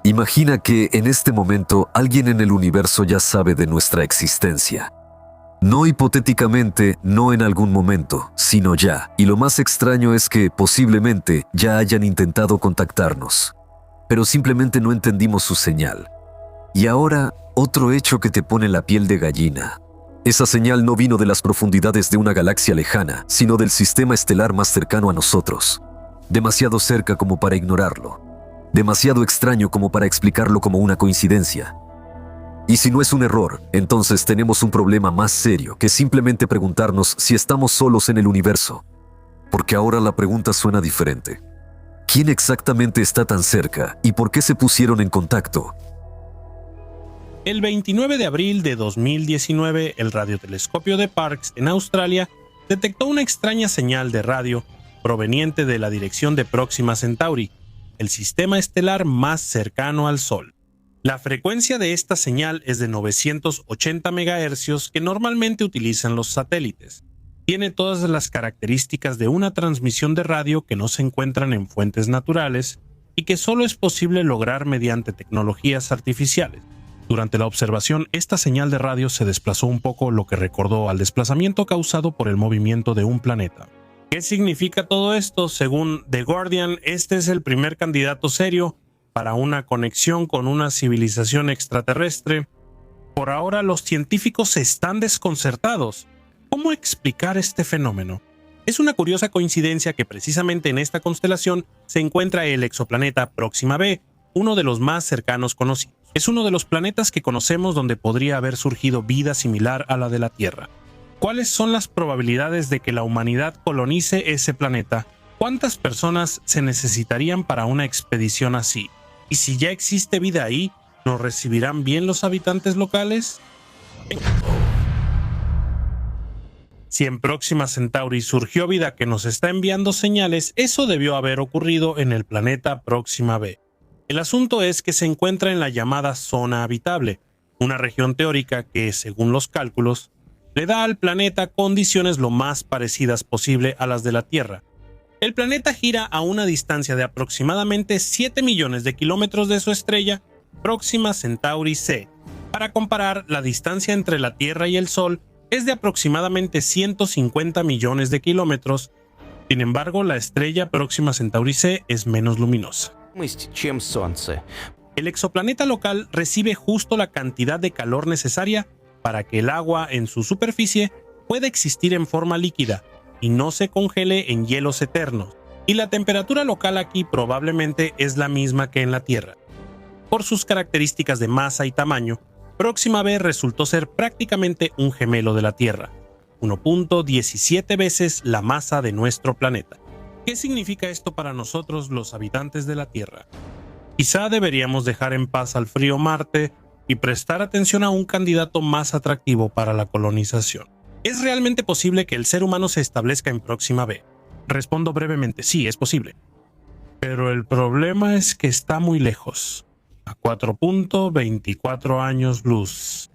Imagina que en este momento alguien en el universo ya sabe de nuestra existencia. No hipotéticamente, no en algún momento, sino ya. Y lo más extraño es que posiblemente ya hayan intentado contactarnos, pero simplemente no entendimos su señal. Y ahora, otro hecho que te pone la piel de gallina. Esa señal no vino de las profundidades de una galaxia lejana, sino del sistema estelar más cercano a nosotros. Demasiado cerca como para ignorarlo. Demasiado extraño como para explicarlo como una coincidencia. Y si no es un error, entonces tenemos un problema más serio que simplemente preguntarnos si estamos solos en el universo. Porque ahora la pregunta suena diferente. ¿Quién exactamente está tan cerca y por qué se pusieron en contacto? El 29 de abril de 2019, el radiotelescopio de Parkes en Australia detectó una extraña señal de radio proveniente de la dirección de Próxima Centauri, el sistema estelar más cercano al Sol. La frecuencia de esta señal es de 980 MHz que normalmente utilizan los satélites. Tiene todas las características de una transmisión de radio que no se encuentran en fuentes naturales y que solo es posible lograr mediante tecnologías artificiales. Durante la observación, esta señal de radio se desplazó un poco, lo que recordó al desplazamiento causado por el movimiento de un planeta. ¿Qué significa todo esto? Según The Guardian, este es el primer candidato serio para una conexión con una civilización extraterrestre. Por ahora, los científicos están desconcertados. ¿Cómo explicar este fenómeno? Es una curiosa coincidencia que precisamente en esta constelación se encuentra el exoplaneta Próxima B, uno de los más cercanos conocidos. Es uno de los planetas que conocemos donde podría haber surgido vida similar a la de la Tierra. ¿Cuáles son las probabilidades de que la humanidad colonice ese planeta? ¿Cuántas personas se necesitarían para una expedición así? ¿Y si ya existe vida ahí, nos recibirán bien los habitantes locales? Si en Próxima Centauri surgió vida que nos está enviando señales, eso debió haber ocurrido en el planeta Próxima B. El asunto es que se encuentra en la llamada zona habitable, una región teórica que, según los cálculos, le da al planeta condiciones lo más parecidas posible a las de la Tierra. El planeta gira a una distancia de aproximadamente 7 millones de kilómetros de su estrella, Próxima Centauri C. Para comparar, la distancia entre la Tierra y el Sol es de aproximadamente 150 millones de kilómetros. Sin embargo, la estrella Próxima Centauri C es menos luminosa. El exoplaneta local recibe justo la cantidad de calor necesaria para que el agua en su superficie pueda existir en forma líquida y no se congele en hielos eternos, y la temperatura local aquí probablemente es la misma que en la Tierra. Por sus características de masa y tamaño, Próxima B resultó ser prácticamente un gemelo de la Tierra, 1.17 veces la masa de nuestro planeta. ¿Qué significa esto para nosotros, los habitantes de la Tierra? Quizá deberíamos dejar en paz al frío Marte y prestar atención a un candidato más atractivo para la colonización. ¿Es realmente posible que el ser humano se establezca en Próxima B? Respondo brevemente, sí, es posible. Pero el problema es que está muy lejos, a 4.24 años luz.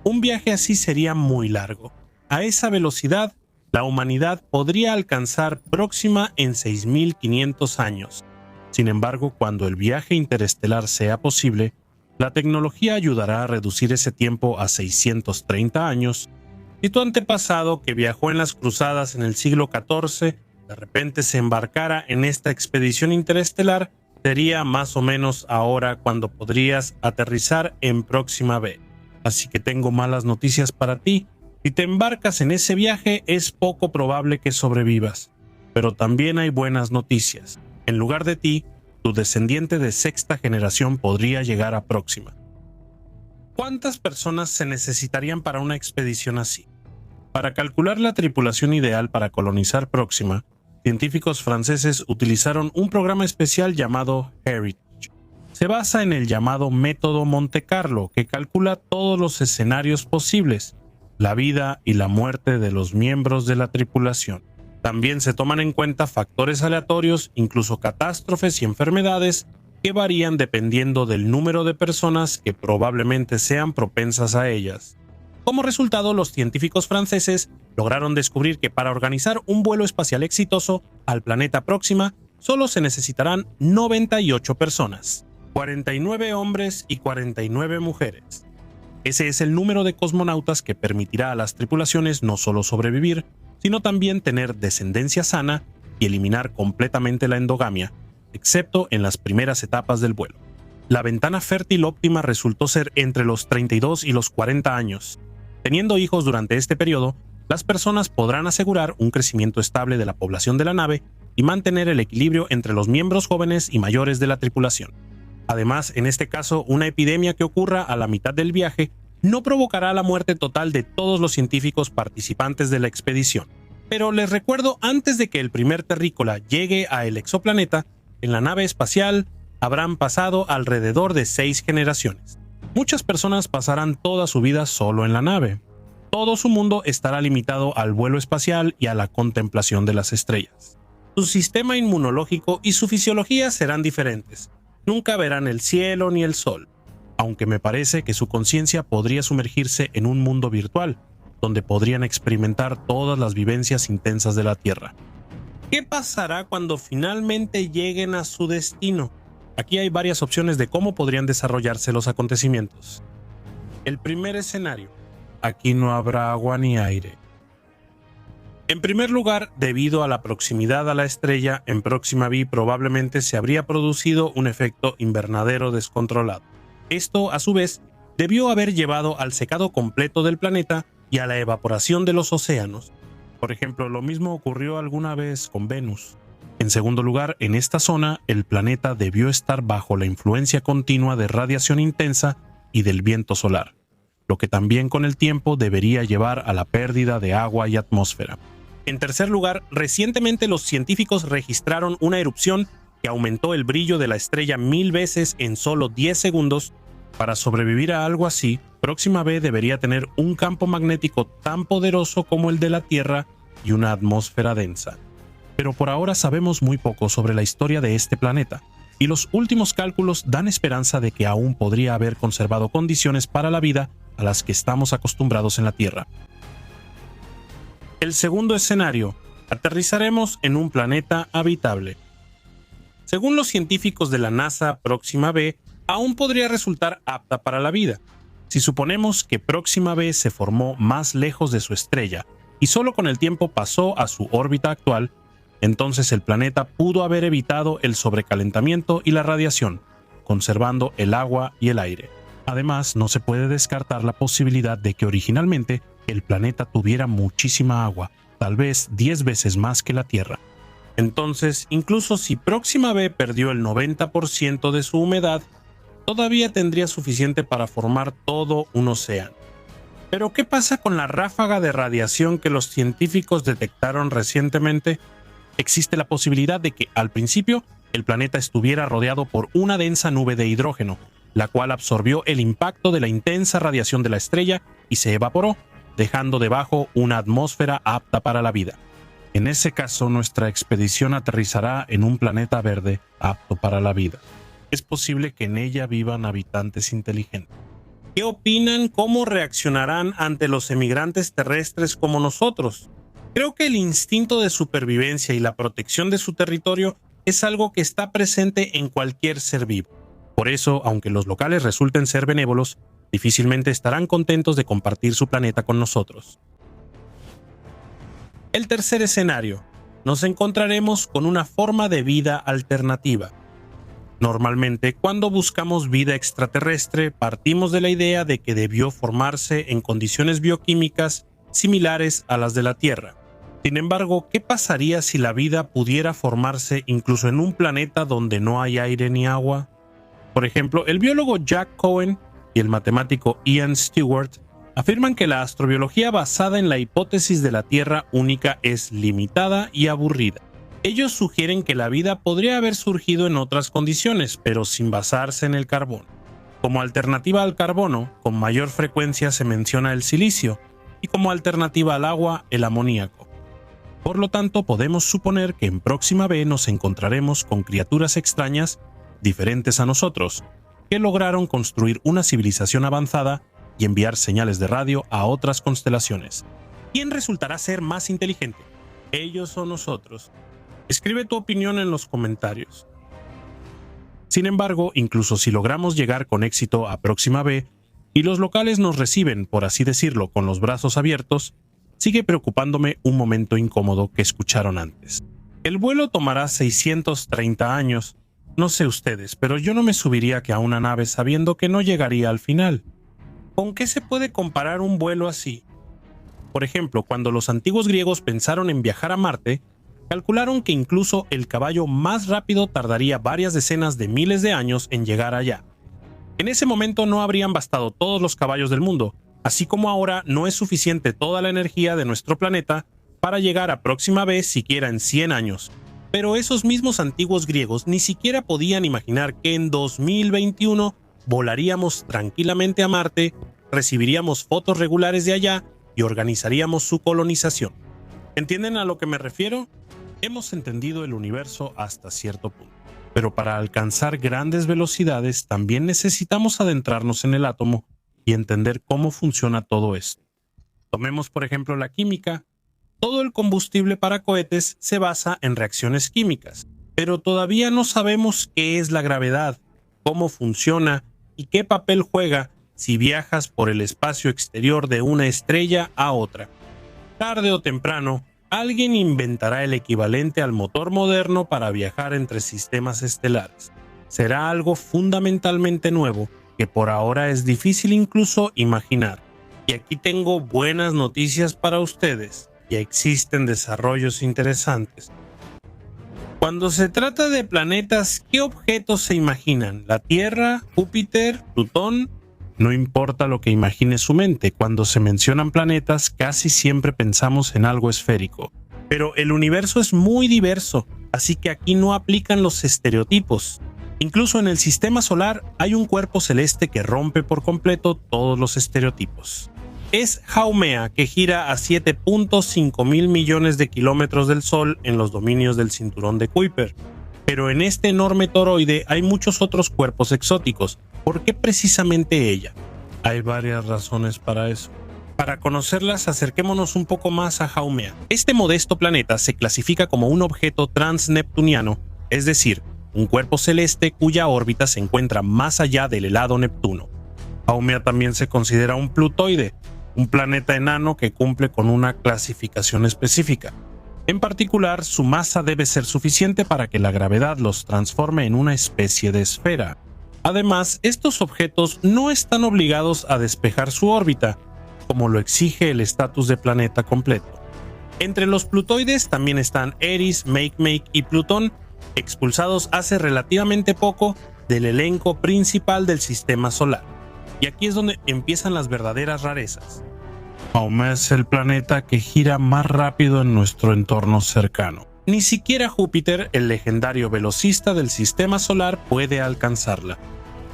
Un viaje así sería muy largo. A esa velocidad, la humanidad podría alcanzar Próxima en 6.500 años. Sin embargo, cuando el viaje interestelar sea posible, la tecnología ayudará a reducir ese tiempo a 630 años. Si tu antepasado, que viajó en las cruzadas en el siglo XIV, de repente se embarcara en esta expedición interestelar, sería más o menos ahora cuando podrías aterrizar en Próxima B. Así que tengo malas noticias para ti. Si te embarcas en ese viaje, es poco probable que sobrevivas. Pero también hay buenas noticias. En lugar de ti, tu descendiente de sexta generación podría llegar a Próxima. ¿Cuántas personas se necesitarían para una expedición así? Para calcular la tripulación ideal para colonizar Próxima, científicos franceses utilizaron un programa especial llamado Heritage. Se basa en el llamado método Monte Carlo, que calcula todos los escenarios posibles, la vida y la muerte de los miembros de la tripulación. También se toman en cuenta factores aleatorios, incluso catástrofes y enfermedades, que varían dependiendo del número de personas que probablemente sean propensas a ellas. Como resultado, los científicos franceses lograron descubrir que para organizar un vuelo espacial exitoso al planeta Próxima, solo se necesitarán 98 personas, 49 hombres y 49 mujeres. Ese es el número de cosmonautas que permitirá a las tripulaciones no solo sobrevivir, sino también tener descendencia sana y eliminar completamente la endogamia, excepto en las primeras etapas del vuelo. La ventana fértil óptima resultó ser entre los 32 y los 40 años. Teniendo hijos durante este periodo, las personas podrán asegurar un crecimiento estable de la población de la nave y mantener el equilibrio entre los miembros jóvenes y mayores de la tripulación. Además, en este caso, una epidemia que ocurra a la mitad del viaje no provocará la muerte total de todos los científicos participantes de la expedición. Pero les recuerdo, antes de que el primer terrícola llegue a el exoplaneta, en la nave espacial habrán pasado alrededor de 6 generaciones. Muchas personas pasarán toda su vida solo en la nave. Todo su mundo estará limitado al vuelo espacial y a la contemplación de las estrellas. Su sistema inmunológico y su fisiología serán diferentes. Nunca verán el cielo ni el sol, aunque me parece que su conciencia podría sumergirse en un mundo virtual, donde podrían experimentar todas las vivencias intensas de la Tierra. ¿Qué pasará cuando finalmente lleguen a su destino? Aquí hay varias opciones de cómo podrían desarrollarse los acontecimientos. El primer escenario: aquí no habrá agua ni aire. En primer lugar, debido a la proximidad a la estrella, en Próxima B probablemente se habría producido un efecto invernadero descontrolado. Esto, a su vez, debió haber llevado al secado completo del planeta y a la evaporación de los océanos. Por ejemplo, lo mismo ocurrió alguna vez con Venus. En segundo lugar, en esta zona, el planeta debió estar bajo la influencia continua de radiación intensa y del viento solar, lo que también con el tiempo debería llevar a la pérdida de agua y atmósfera. En tercer lugar, recientemente los científicos registraron una erupción que aumentó el brillo de la estrella 1000 veces en solo 10 segundos. Para sobrevivir a algo así, Próxima B debería tener un campo magnético tan poderoso como el de la Tierra y una atmósfera densa. Pero por ahora sabemos muy poco sobre la historia de este planeta, y los últimos cálculos dan esperanza de que aún podría haber conservado condiciones para la vida a las que estamos acostumbrados en la Tierra. El segundo escenario: aterrizaremos en un planeta habitable. Según los científicos de la NASA, Próxima B aún podría resultar apta para la vida. Si suponemos que Próxima B se formó más lejos de su estrella y solo con el tiempo pasó a su órbita actual, entonces el planeta pudo haber evitado el sobrecalentamiento y la radiación, conservando el agua y el aire. Además, no se puede descartar la posibilidad de que originalmente el planeta tuviera muchísima agua, tal vez 10 veces más que la Tierra. Entonces, incluso si Próxima B perdió el 90% de su humedad, todavía tendría suficiente para formar todo un océano. Pero ¿qué pasa con la ráfaga de radiación que los científicos detectaron recientemente? Existe la posibilidad de que, al principio, el planeta estuviera rodeado por una densa nube de hidrógeno, la cual absorbió el impacto de la intensa radiación de la estrella y se evaporó, dejando debajo una atmósfera apta para la vida. En ese caso, nuestra expedición aterrizará en un planeta verde apto para la vida. Es posible que en ella vivan habitantes inteligentes. ¿Qué opinan? ¿Cómo reaccionarán ante los emigrantes terrestres como nosotros? Creo que el instinto de supervivencia y la protección de su territorio es algo que está presente en cualquier ser vivo. Por eso, aunque los locales resulten ser benévolos, difícilmente estarán contentos de compartir su planeta con nosotros. El tercer escenario: nos encontraremos con una forma de vida alternativa. Normalmente, cuando buscamos vida extraterrestre, partimos de la idea de que debió formarse en condiciones bioquímicas similares a las de la Tierra. Sin embargo, ¿qué pasaría si la vida pudiera formarse incluso en un planeta donde no hay aire ni agua? Por ejemplo, el biólogo Jack Cohen y el matemático Ian Stewart afirman que la astrobiología basada en la hipótesis de la Tierra única es limitada y aburrida. Ellos sugieren que la vida podría haber surgido en otras condiciones, pero sin basarse en el carbono. Como alternativa al carbono, con mayor frecuencia se menciona el silicio, y como alternativa al agua, el amoníaco. Por lo tanto, podemos suponer que en Próxima B nos encontraremos con criaturas extrañas, diferentes a nosotros, que lograron construir una civilización avanzada y enviar señales de radio a otras constelaciones. ¿Quién resultará ser más inteligente? ¿Ellos o nosotros? Escribe tu opinión en los comentarios. Sin embargo, incluso si logramos llegar con éxito a Próxima B y los locales nos reciben, por así decirlo, con los brazos abiertos, sigue preocupándome un momento incómodo que escucharon antes. El vuelo tomará 630 años. No sé ustedes, pero yo no me subiría que a una nave sabiendo que no llegaría al final. ¿Con qué se puede comparar un vuelo así? Por ejemplo, cuando los antiguos griegos pensaron en viajar a Marte, calcularon que incluso el caballo más rápido tardaría varias decenas de miles de años en llegar allá. En ese momento no habrían bastado todos los caballos del mundo, así como ahora no es suficiente toda la energía de nuestro planeta para llegar a Próxima B siquiera en 100 años. Pero esos mismos antiguos griegos ni siquiera podían imaginar que en 2021 volaríamos tranquilamente a Marte, recibiríamos fotos regulares de allá y organizaríamos su colonización. ¿Entienden a lo que me refiero? Hemos entendido el universo hasta cierto punto, pero para alcanzar grandes velocidades también necesitamos adentrarnos en el átomo y entender cómo funciona todo esto. Tomemos por ejemplo la química. Todo el combustible para cohetes se basa en reacciones químicas, pero todavía no sabemos qué es la gravedad, cómo funciona y qué papel juega si viajas por el espacio exterior de una estrella a otra. Tarde o temprano, alguien inventará el equivalente al motor moderno para viajar entre sistemas estelares. Será algo fundamentalmente nuevo que por ahora es difícil incluso imaginar. Y aquí tengo buenas noticias para ustedes. Ya existen desarrollos interesantes. Cuando se trata de planetas, ¿qué objetos se imaginan? ¿La Tierra? ¿Júpiter? ¿Plutón? No importa lo que imagine su mente, cuando se mencionan planetas casi siempre pensamos en algo esférico. Pero el universo es muy diverso, así que aquí no aplican los estereotipos. Incluso en el sistema solar hay un cuerpo celeste que rompe por completo todos los estereotipos. Es Haumea, que gira a 7.5 mil millones de kilómetros del Sol en los dominios del cinturón de Kuiper. Pero en este enorme toroide hay muchos otros cuerpos exóticos. ¿Por qué precisamente ella? Hay varias razones para eso. Para conocerlas, acerquémonos un poco más a Haumea. Este modesto planeta se clasifica como un objeto transneptuniano, es decir, un cuerpo celeste cuya órbita se encuentra más allá del helado Neptuno. Haumea también se considera un plutoide, un planeta enano que cumple con una clasificación específica. En particular, su masa debe ser suficiente para que la gravedad los transforme en una especie de esfera. Además, estos objetos no están obligados a despejar su órbita, como lo exige el estatus de planeta completo. Entre los plutoides también están Eris, Makemake y Plutón, expulsados hace relativamente poco del elenco principal del sistema solar. Y aquí es donde empiezan las verdaderas rarezas. Haumea es el planeta que gira más rápido en nuestro entorno cercano. Ni siquiera Júpiter, el legendario velocista del sistema solar, puede alcanzarla.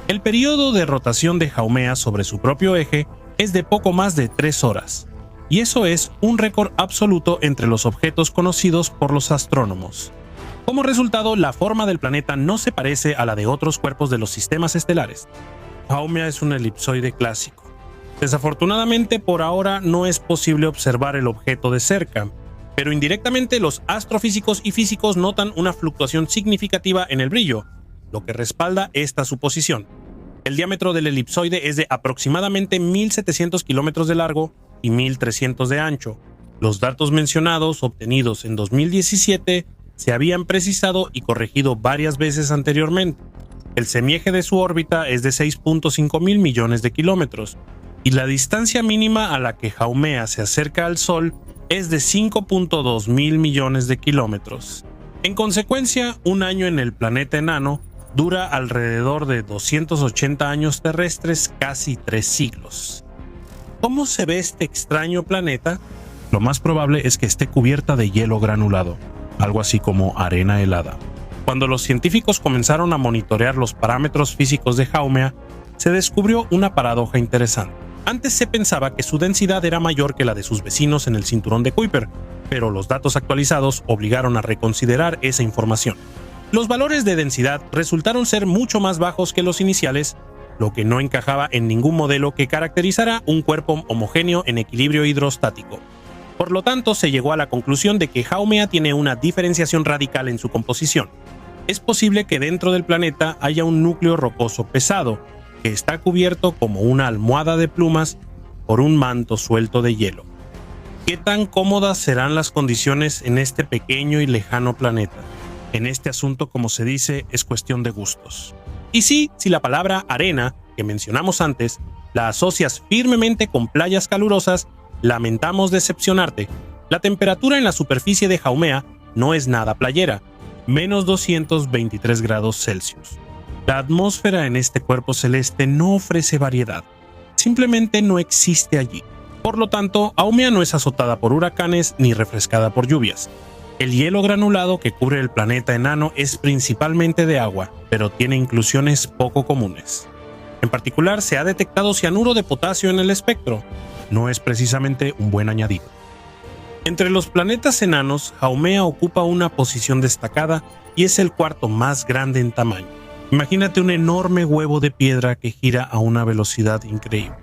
El periodo de rotación de Haumea sobre su propio eje es de poco más de 3 horas. Y eso es un récord absoluto entre los objetos conocidos por los astrónomos. Como resultado, la forma del planeta no se parece a la de otros cuerpos de los sistemas estelares. Haumea es un elipsoide clásico. Desafortunadamente, por ahora no es posible observar el objeto de cerca, pero indirectamente los astrofísicos y físicos notan una fluctuación significativa en el brillo, lo que respalda esta suposición. El diámetro del elipsoide es de aproximadamente 1.700 kilómetros de largo y 1.300 de ancho. Los datos mencionados, obtenidos en 2017, se habían precisado y corregido varias veces anteriormente. El semieje de su órbita es de 6.5 mil millones de kilómetros, y la distancia mínima a la que Haumea se acerca al Sol es de 5.2 mil millones de kilómetros. En consecuencia, un año en el planeta enano dura alrededor de 280 años terrestres, casi 3 siglos. ¿Cómo se ve este extraño planeta? Lo más probable es que esté cubierta de hielo granulado, algo así como arena helada. Cuando los científicos comenzaron a monitorear los parámetros físicos de Haumea, se descubrió una paradoja interesante. Antes se pensaba que su densidad era mayor que la de sus vecinos en el cinturón de Kuiper, pero los datos actualizados obligaron a reconsiderar esa información. Los valores de densidad resultaron ser mucho más bajos que los iniciales, lo que no encajaba en ningún modelo que caracterizara un cuerpo homogéneo en equilibrio hidrostático. Por lo tanto, se llegó a la conclusión de que Haumea tiene una diferenciación radical en su composición. Es posible que dentro del planeta haya un núcleo rocoso pesado, que está cubierto como una almohada de plumas por un manto suelto de hielo. ¿Qué tan cómodas serán las condiciones en este pequeño y lejano planeta? En este asunto, como se dice, es cuestión de gustos. Y sí, si la palabra arena, que mencionamos antes, la asocias firmemente con playas calurosas, lamentamos decepcionarte. La temperatura en la superficie de Haumea no es nada playera, menos 223 grados Celsius. La atmósfera en este cuerpo celeste no ofrece variedad, simplemente no existe allí. Por lo tanto, Haumea no es azotada por huracanes ni refrescada por lluvias. El hielo granulado que cubre el planeta enano es principalmente de agua, pero tiene inclusiones poco comunes. En particular, se ha detectado cianuro de potasio en el espectro. No es precisamente un buen añadido. Entre los planetas enanos, Haumea ocupa una posición destacada y es el cuarto más grande en tamaño. Imagínate un enorme huevo de piedra que gira a una velocidad increíble.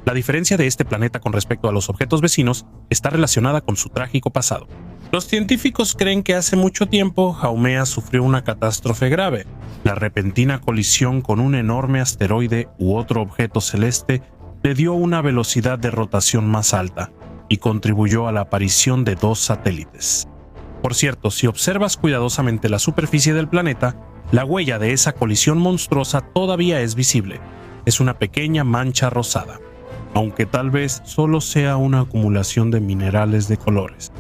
La diferencia de este planeta con respecto a los objetos vecinos está relacionada con su trágico pasado. Los científicos creen que hace mucho tiempo Haumea sufrió una catástrofe grave. La repentina colisión con un enorme asteroide u otro objeto celeste le dio una velocidad de rotación más alta y contribuyó a la aparición de 2 satélites. Por cierto, si observas cuidadosamente la superficie del planeta, la huella de esa colisión monstruosa todavía es visible. Es una pequeña mancha rosada, aunque tal vez solo sea una acumulación de minerales de colores.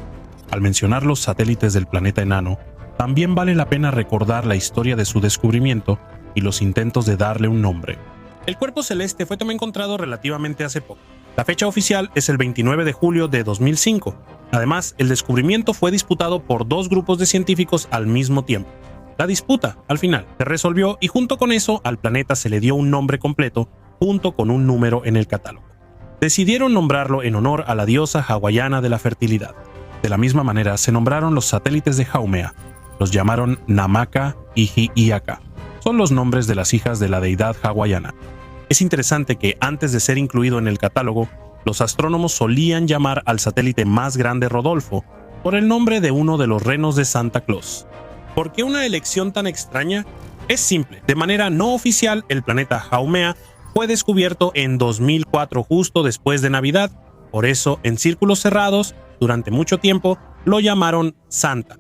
Al mencionar los satélites del planeta enano, también vale la pena recordar la historia de su descubrimiento y los intentos de darle un nombre. El cuerpo celeste fue también encontrado relativamente hace poco. La fecha oficial es el 29 de julio de 2005. Además, el descubrimiento fue disputado por 2 grupos de científicos al mismo tiempo. La disputa, al final, se resolvió y junto con eso al planeta se le dio un nombre completo junto con un número en el catálogo. Decidieron nombrarlo en honor a la diosa hawaiana de la fertilidad. De la misma manera se nombraron los satélites de Haumea. Los llamaron Namaka y Hi'iaka. Son los nombres de las hijas de la deidad hawaiana. Es interesante que antes de ser incluido en el catálogo, los astrónomos solían llamar al satélite más grande Rodolfo, por el nombre de uno de los renos de Santa Claus. ¿Por qué una elección tan extraña? Es simple. De manera no oficial, el planeta Haumea fue descubierto en 2004, justo después de Navidad. Por eso, en círculos cerrados, durante mucho tiempo, lo llamaron Santa.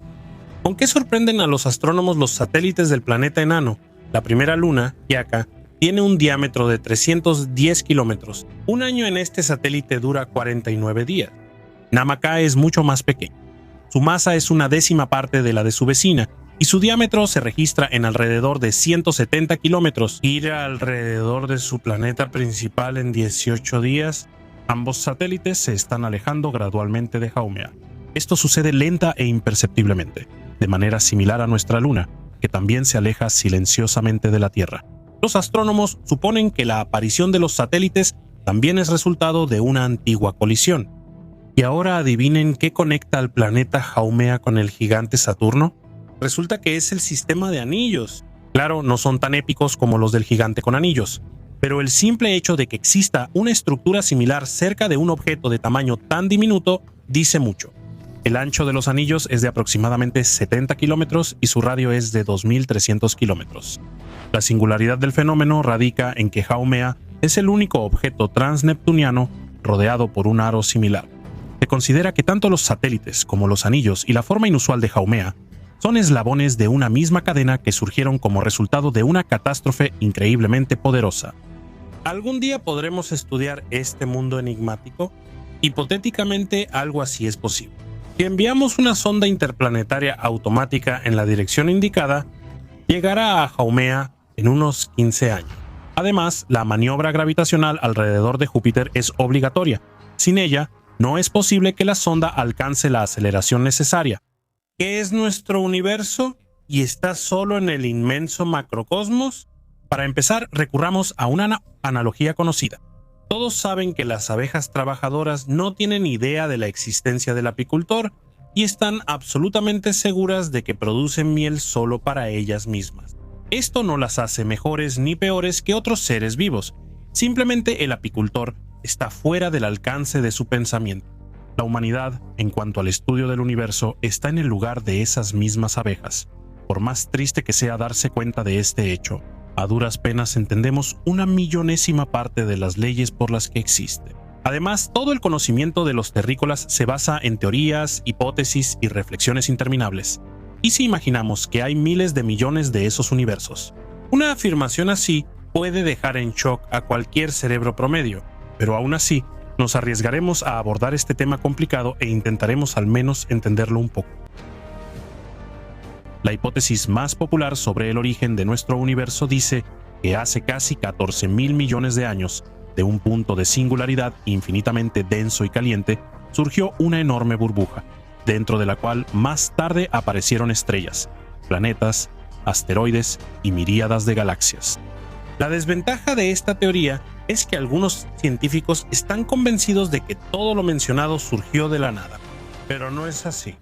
¿Con qué sorprenden a los astrónomos los satélites del planeta enano? La primera luna, Hi'iaka, tiene un diámetro de 310 kilómetros. Un año en este satélite dura 49 días. Namaka es mucho más pequeño. Su masa es una décima parte de la de su vecina, y su diámetro se registra en alrededor de 170 kilómetros. Gira alrededor de su planeta principal en 18 días. Ambos satélites se están alejando gradualmente de Haumea. Esto sucede lenta e imperceptiblemente, de manera similar a nuestra luna, que también se aleja silenciosamente de la Tierra. Los astrónomos suponen que la aparición de los satélites también es resultado de una antigua colisión. Y ahora adivinen qué conecta al planeta Haumea con el gigante Saturno. Resulta que es el sistema de anillos. Claro, no son tan épicos como los del gigante con anillos, pero el simple hecho de que exista una estructura similar cerca de un objeto de tamaño tan diminuto dice mucho. El ancho de los anillos es de aproximadamente 70 kilómetros y su radio es de 2.300 kilómetros. La singularidad del fenómeno radica en que Haumea es el único objeto transneptuniano rodeado por un aro similar. Se considera que tanto los satélites como los anillos y la forma inusual de Haumea son eslabones de una misma cadena que surgieron como resultado de una catástrofe increíblemente poderosa. ¿Algún día podremos estudiar este mundo enigmático? Hipotéticamente, algo así es posible. Si enviamos una sonda interplanetaria automática en la dirección indicada, llegará a Haumea en unos 15 años. Además, la maniobra gravitacional alrededor de Júpiter es obligatoria. Sin ella, no es posible que la sonda alcance la aceleración necesaria. ¿Qué es nuestro universo? ¿Y está solo en el inmenso macrocosmos? Para empezar, recurramos a una analogía conocida. Todos saben que las abejas trabajadoras no tienen idea de la existencia del apicultor y están absolutamente seguras de que producen miel solo para ellas mismas. Esto no las hace mejores ni peores que otros seres vivos. Simplemente el apicultor está fuera del alcance de su pensamiento. La humanidad, en cuanto al estudio del universo, está en el lugar de esas mismas abejas. Por más triste que sea darse cuenta de este hecho, a duras penas entendemos una millonésima parte de las leyes por las que existe. Además, todo el conocimiento de los terrícolas se basa en teorías, hipótesis y reflexiones interminables. ¿Y si imaginamos que hay miles de millones de esos universos? Una afirmación así puede dejar en shock a cualquier cerebro promedio, pero aún así, nos arriesgaremos a abordar este tema complicado e intentaremos al menos entenderlo un poco. La hipótesis más popular sobre el origen de nuestro universo dice que hace casi 14.000 millones de años, de un punto de singularidad infinitamente denso y caliente, surgió una enorme burbuja, dentro de la cual más tarde aparecieron estrellas, planetas, asteroides y miríadas de galaxias. La desventaja de esta teoría es que algunos científicos están convencidos de que todo lo mencionado surgió de la nada, pero no es así.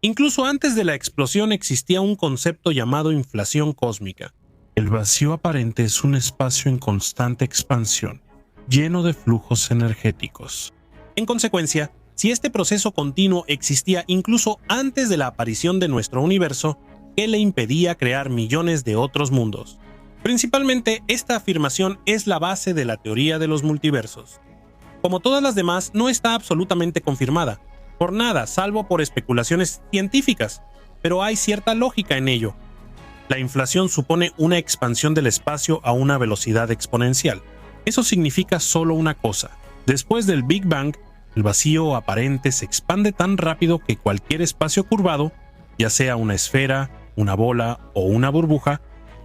Incluso antes de la explosión existía un concepto llamado inflación cósmica. El vacío aparente es un espacio en constante expansión, lleno de flujos energéticos. En consecuencia, si este proceso continuo existía incluso antes de la aparición de nuestro universo, ¿qué le impedía crear millones de otros mundos? Principalmente, esta afirmación es la base de la teoría de los multiversos. Como todas las demás, no está absolutamente confirmada, por nada salvo por especulaciones científicas, pero hay cierta lógica en ello. La inflación supone una expansión del espacio a una velocidad exponencial. Eso significa solo una cosa: después del Big Bang, el vacío aparente se expande tan rápido que cualquier espacio curvado, ya sea una esfera, una bola o una burbuja,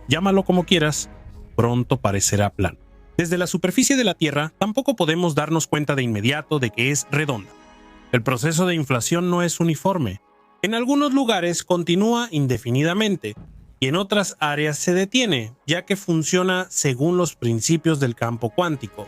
llámalo como quieras, pronto parecerá plano. Desde la superficie de la Tierra tampoco podemos darnos cuenta de inmediato de que es redonda. El proceso de inflación no es uniforme. En algunos lugares continúa indefinidamente y en otras áreas se detiene, ya que funciona según los principios del campo cuántico.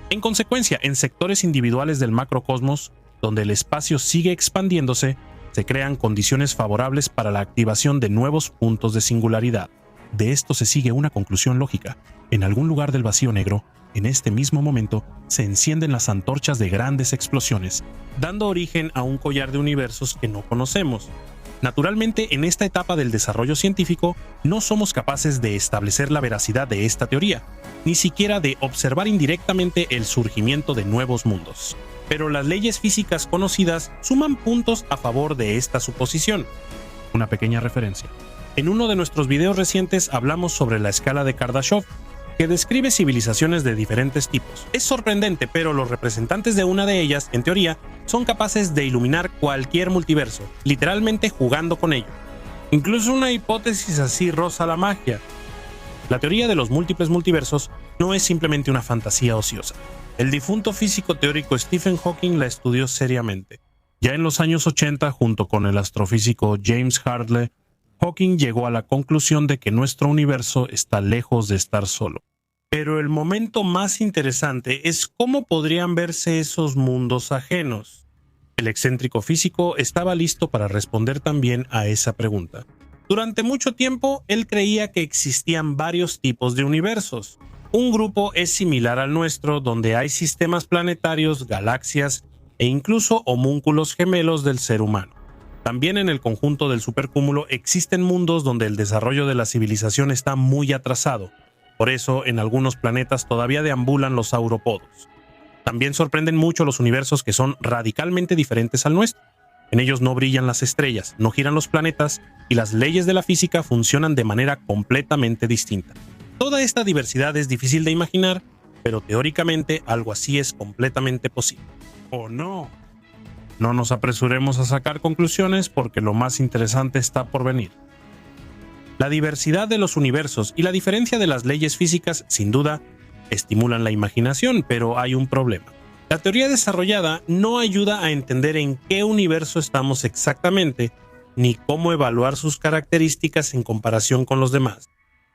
En consecuencia, en sectores individuales del macrocosmos, donde el espacio sigue expandiéndose, se crean condiciones favorables para la activación de nuevos puntos de singularidad. De esto se sigue una conclusión lógica. En algún lugar del vacío negro, en este mismo momento, se encienden las antorchas de grandes explosiones, dando origen a un collar de universos que no conocemos. Naturalmente, en esta etapa del desarrollo científico, no somos capaces de establecer la veracidad de esta teoría, ni siquiera de observar indirectamente el surgimiento de nuevos mundos. Pero las leyes físicas conocidas suman puntos a favor de esta suposición. Una pequeña referencia. En uno de nuestros videos recientes hablamos sobre la escala de Kardashev, que describe civilizaciones de diferentes tipos. Es sorprendente, pero los representantes de una de ellas, en teoría, son capaces de iluminar cualquier multiverso, literalmente jugando con ello. Incluso una hipótesis así roza la magia. La teoría de los múltiples multiversos no es simplemente una fantasía ociosa. El difunto físico teórico Stephen Hawking la estudió seriamente. Ya en los años 80, junto con el astrofísico James Hartle, Hawking llegó a la conclusión de que nuestro universo está lejos de estar solo. Pero el momento más interesante es cómo podrían verse esos mundos ajenos. El excéntrico físico estaba listo para responder también a esa pregunta. Durante mucho tiempo, él creía que existían varios tipos de universos. Un grupo es similar al nuestro, donde hay sistemas planetarios, galaxias e incluso homúnculos gemelos del ser humano. También en el conjunto del supercúmulo existen mundos donde el desarrollo de la civilización está muy atrasado. Por eso, en algunos planetas todavía deambulan los sauropodos. También sorprenden mucho los universos que son radicalmente diferentes al nuestro. En ellos no brillan las estrellas, no giran los planetas y las leyes de la física funcionan de manera completamente distinta. Toda esta diversidad es difícil de imaginar, pero teóricamente algo así es completamente posible. ¿O no? No nos apresuremos a sacar conclusiones porque lo más interesante está por venir. La diversidad de los universos y la diferencia de las leyes físicas, sin duda, estimulan la imaginación, pero hay un problema. La teoría desarrollada no ayuda a entender en qué universo estamos exactamente, ni cómo evaluar sus características en comparación con los demás.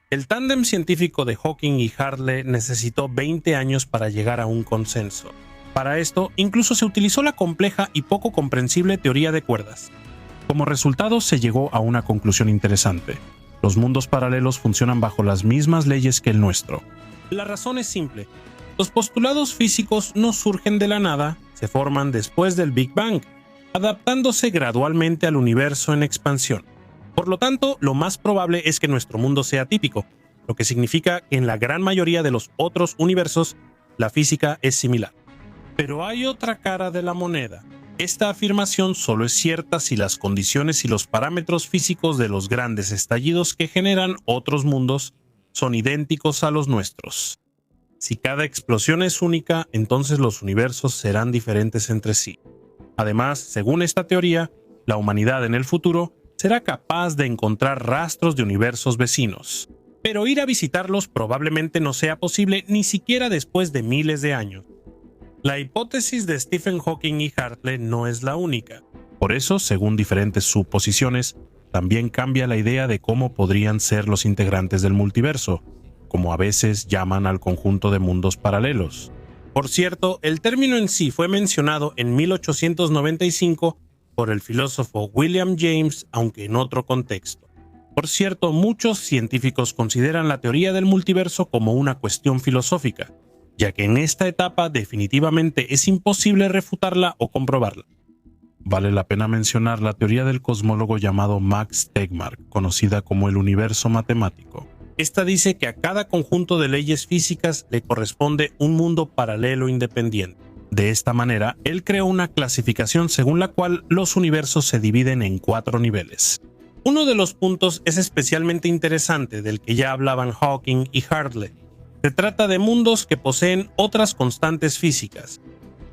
El tándem científico de Hawking y Hartle necesitó 20 años para llegar a un consenso. Para esto, incluso se utilizó la compleja y poco comprensible teoría de cuerdas. Como resultado, se llegó a una conclusión interesante. Los mundos paralelos funcionan bajo las mismas leyes que el nuestro. La razón es simple. Los postulados físicos no surgen de la nada, se forman después del Big Bang, adaptándose gradualmente al universo en expansión. Por lo tanto, lo más probable es que nuestro mundo sea típico, lo que significa que en la gran mayoría de los otros universos, la física es similar. Pero hay otra cara de la moneda. Esta afirmación solo es cierta si las condiciones y los parámetros físicos de los grandes estallidos que generan otros mundos son idénticos a los nuestros. Si cada explosión es única, entonces los universos serán diferentes entre sí. Además, según esta teoría, la humanidad en el futuro será capaz de encontrar rastros de universos vecinos. Pero ir a visitarlos probablemente no sea posible ni siquiera después de miles de años. La hipótesis de Stephen Hawking y Hartley no es la única. Por eso, según diferentes suposiciones, también cambia la idea de cómo podrían ser los integrantes del multiverso, como a veces llaman al conjunto de mundos paralelos. Por cierto, el término en sí fue mencionado en 1895 por el filósofo William James, aunque en otro contexto. Por cierto, muchos científicos consideran la teoría del multiverso como una cuestión filosófica, ya que en esta etapa definitivamente es imposible refutarla o comprobarla. Vale la pena mencionar la teoría del cosmólogo llamado Max Tegmark, conocida como el universo matemático. Esta dice que a cada conjunto de leyes físicas le corresponde un mundo paralelo independiente. De esta manera, él creó una clasificación según la cual los universos se dividen en 4 niveles. Uno de los puntos es especialmente interesante, del que ya hablaban Hawking y Hartley. Se trata de mundos que poseen otras constantes físicas.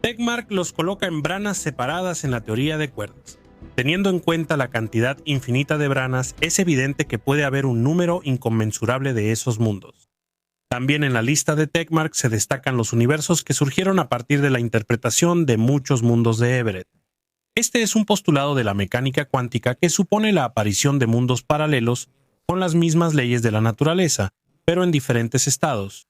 Tegmark los coloca en branas separadas en la teoría de cuerdas. Teniendo en cuenta la cantidad infinita de branas, es evidente que puede haber un número inconmensurable de esos mundos. También en la lista de Tegmark se destacan los universos que surgieron a partir de la interpretación de muchos mundos de Everett. Este es un postulado de la mecánica cuántica que supone la aparición de mundos paralelos con las mismas leyes de la naturaleza, pero en diferentes estados.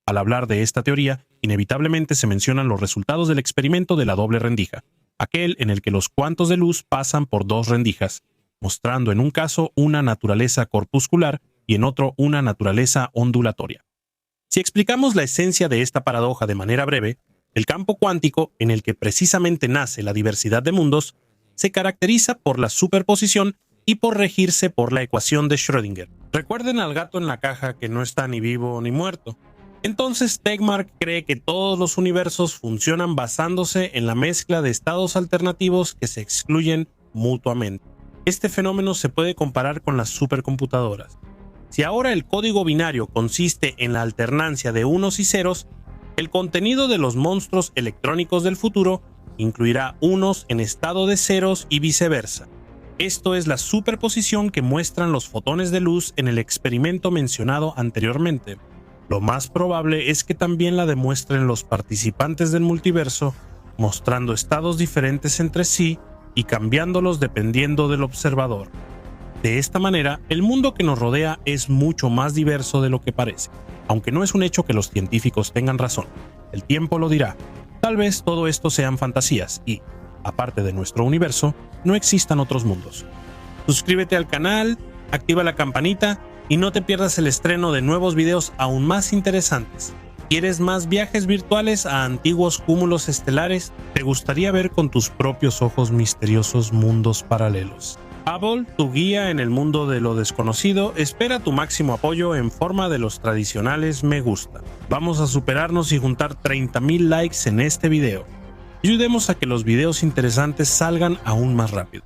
Al hablar de esta teoría, inevitablemente se mencionan los resultados del experimento de la doble rendija, aquel en el que los cuantos de luz pasan por 2 rendijas, mostrando en un caso una naturaleza corpuscular y en otro una naturaleza ondulatoria. Si explicamos la esencia de esta paradoja de manera breve, el campo cuántico, en el que precisamente nace la diversidad de mundos, se caracteriza por la superposición y por regirse por la ecuación de Schrödinger. Recuerden al gato en la caja que no está ni vivo ni muerto. Entonces Tegmark cree que todos los universos funcionan basándose en la mezcla de estados alternativos que se excluyen mutuamente. Este fenómeno se puede comparar con las supercomputadoras. Si ahora el código binario consiste en la alternancia de unos y ceros, el contenido de los monstruos electrónicos del futuro incluirá unos en estado de ceros y viceversa. Esto es la superposición que muestran los fotones de luz en el experimento mencionado anteriormente. Lo más probable es que también la demuestren los participantes del multiverso, mostrando estados diferentes entre sí y cambiándolos dependiendo del observador. De esta manera, el mundo que nos rodea es mucho más diverso de lo que parece, aunque no es un hecho que los científicos tengan razón. El tiempo lo dirá. Tal vez todo esto sean fantasías y, aparte de nuestro universo, no existan otros mundos. Suscríbete al canal, activa la campanita y no te pierdas el estreno de nuevos videos aún más interesantes. ¿Quieres más viajes virtuales a antiguos cúmulos estelares? ¿Te gustaría ver con tus propios ojos misteriosos mundos paralelos? Hubble, tu guía en el mundo de lo desconocido, espera tu máximo apoyo en forma de los tradicionales me gusta. Vamos a superarnos y juntar 30,000 likes en este video. Ayudemos a que los videos interesantes salgan aún más rápido.